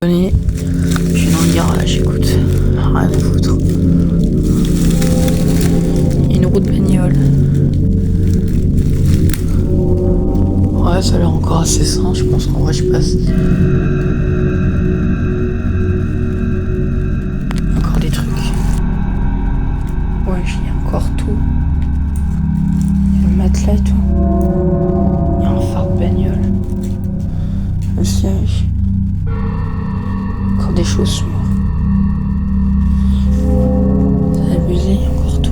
Je suis dans le garage, écoute, rien à foutre. Il y a une roue de bagnole. Ouais, ça a l'air encore assez sain, je pense qu'en vrai je passe. Encore des trucs. Ouais, il y a encore tout. Il y a le matelas et tout. Il y a un phare de bagnole. Le siège. Encore des chaussures. C'est abusé, il y a encore tout.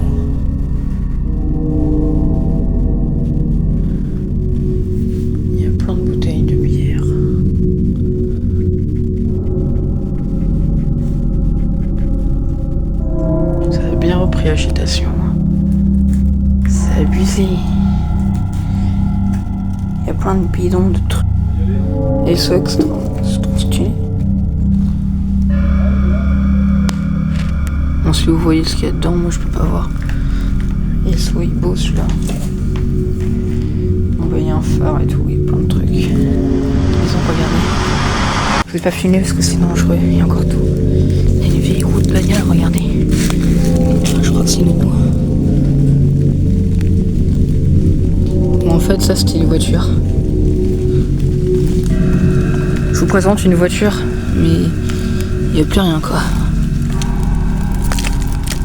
Il y a plein de bouteilles de bière. Ça a bien repris agitation. C'est abusé. Il y a plein de bidons de trucs. Et c'est extra. C'est trop stylé. Bon, si vous voyez ce qu'il y a dedans, moi je peux pas voir. Et ce il beau celui-là. On voit, il y a un phare et tout, il y a plein de trucs. Ils ont regardé. Je vais pas filmer parce que c'est dangereux, il y a encore tout. Il y a une vieille roue de bagnole, regardez. Je crois que c'est nouveau. Bon, en fait, ça c'était une voiture. Je vous présente une voiture, mais il n'y a plus rien quoi.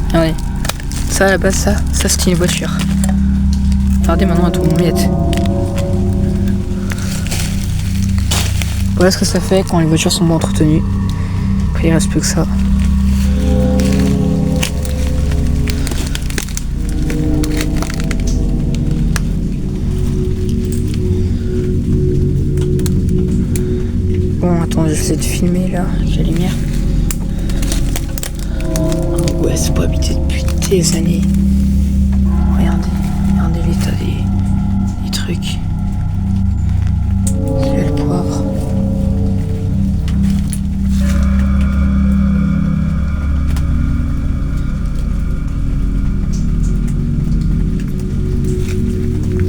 Regardez, ça à la base, ça c'était une voiture. Regardez maintenant à tout mon miette. Voilà ce que ça fait quand les voitures sont bien entretenues. Après il reste plus que ça. Bon, attends, j'essaie de filmer là, avec la lumière. Ouais, c'est pas habité depuis des années. Regardez l'état des trucs. C'est le poivre.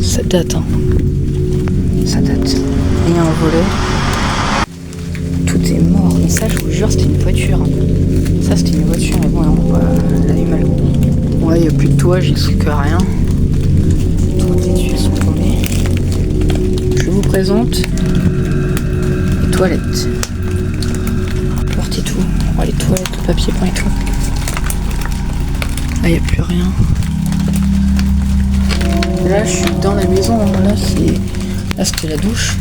Ça date, hein. Ça date. Il y a un volet. Tout est mort. Mais ça, je vous jure, c'était une voiture. Ça, c'était une voiture, mais bon, on voit l'animal. Ouais, il n'y a plus de toit, j'ai su que rien. Toutes les tuiles sont tombées. Je vous présente les toilettes. Porte et tout. Ouais, les toilettes, le papier peint et tout. Là, il n'y a plus rien. Là, je suis dans la maison. Là, c'était la douche.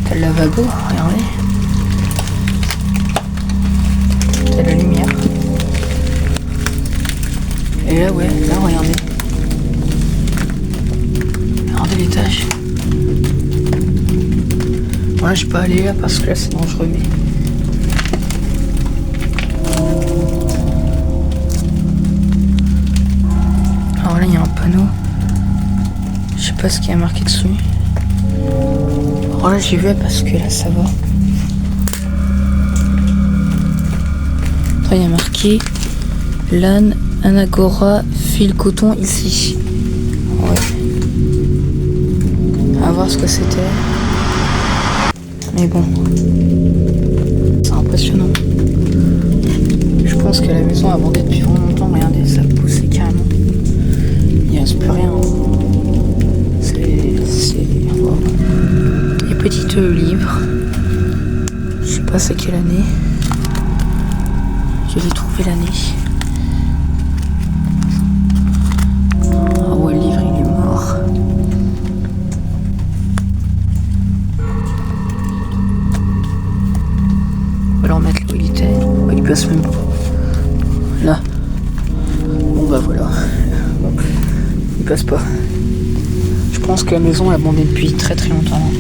T'as le lavabo, regardez. T'as la lumière. Et là, ouais, là, regardez. Regardez l'étage. Moi, je peux aller là parce que là, c'est dangereux, mais... Alors là, il y a un panneau. Je sais pas ce qu'il y a marqué dessus. Alors là, j'y vais parce que là, ça va. Après, il y a marqué LAN Anagora fil coton ici. Ouais. À voir ce que c'était. Mais bon. C'est impressionnant. Je pense que la maison a abandonnée depuis vraiment longtemps. Regardez, ça a poussé carrément. Il n'y reste plus rien. Wow. Les petits livres. Je sais pas c'est quelle année. Je vais trouver l'année. Ah ouais, le livre il est mort. On va le remettre là où il était. Ouais, il passe même pas. Là. Bon bah voilà. Bon, il passe pas. Je pense que la maison est abandonnée depuis très très longtemps.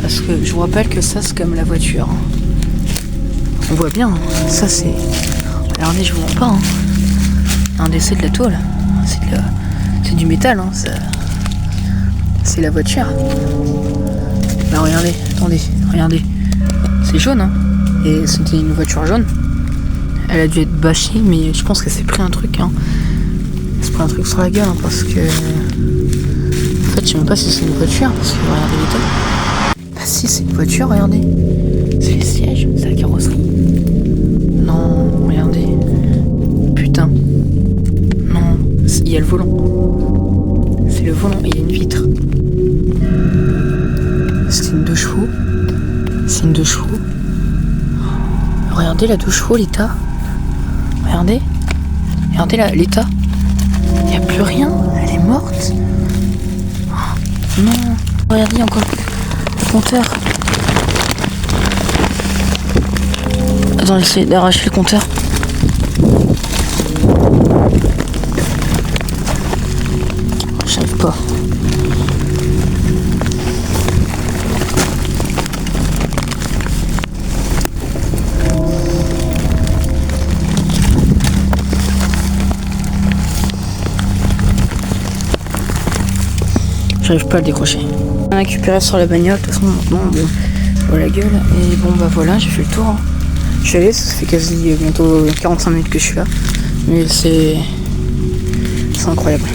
Parce que je vous rappelle que ça c'est comme la voiture. On voit bien, ça c'est... Regardez, je vous mens pas. Regardez, c'est de la tôle. C'est du métal. C'est la voiture. Bah regardez, attendez, regardez. C'est jaune, hein. Et c'était une voiture jaune. Elle a dû être bâchée, mais je pense qu'elle s'est pris un truc, hein. Elle s'est pris un truc sur la gueule, hein, parce que... En fait, je sais même pas si c'est une voiture, parce que regardez l'état. Bah si, c'est une voiture, regardez. C'est les sièges, c'est la carrosserie. Non, regardez. Putain. Non, il y a le volant. C'est le volant et il y a une vitre. C'est une 2 chevaux. C'est une 2 chevaux. Regardez la 2 chevaux, l'état. Regardez. Regardez l'état. Il n'y a plus rien. Elle est morte. Oh, non. Regardez encore le compteur. Attends, j'essaie d'arracher le compteur. J'arrive pas. J'arrive pas à le décrocher. On a récupéré sur la bagnole, de toute façon maintenant bon la gueule. Et bon bah voilà, j'ai fait le tour. Je suis allé, ça fait quasi bientôt 45 minutes que je suis là. Mais c'est incroyable.